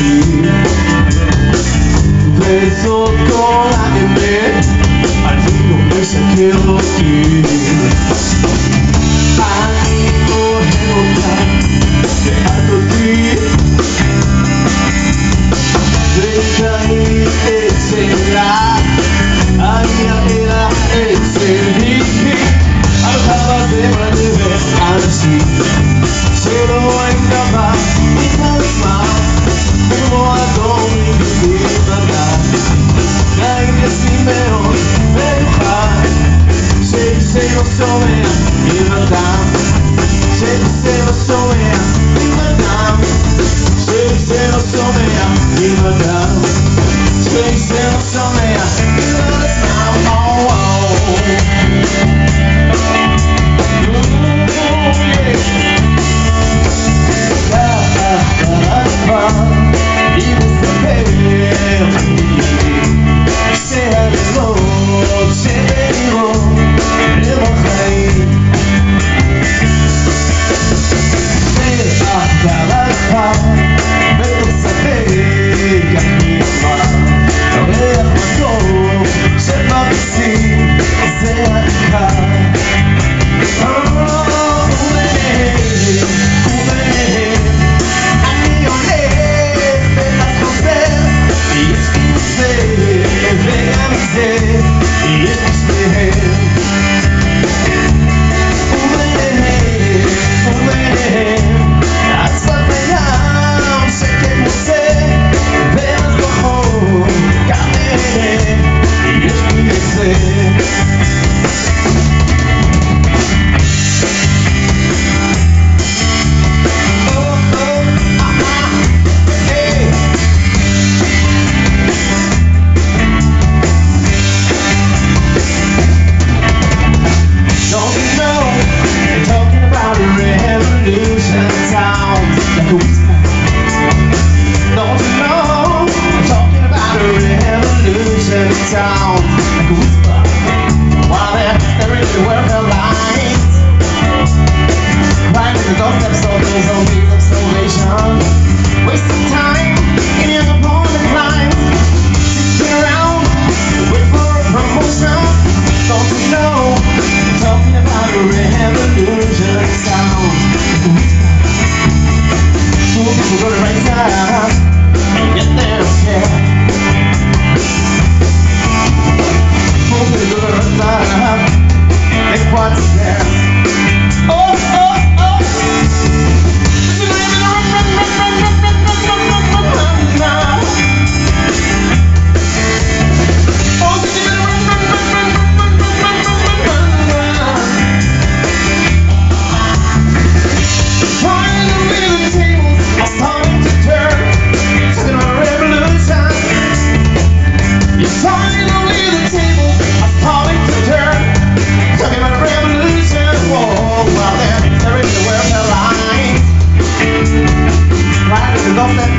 occhi, preso con l'anime, al filo pensa che occhi, animo emocional, de alto ti, ventani e sera, aria era e seri, alzaba sembra de ver así, solo en cama y calma, como a domingo y verdad, nadie si mejor dejar, se lo sobera y verdad, se lo sobera y verdad, se lo sobera y verdad, se lo sobera y verdad, oh, oh. Town, like a whisper, while they're staring at the world of light, right at the doorsteps of those zombies of salvation, wasting time in your opponent's lines, sitting around, wait for a promotion. Don't you know, you're talking about a revolution sound, like a whisper. Fool people go to right side and get there scared. Make what's there. Oh, oh, oh. Finally the tables are starting to turn. Talking about revolution. Yes, finally the tables are starting to turn. Talking about revolution. Whoa, while they're in the world alive. Right at the doorstep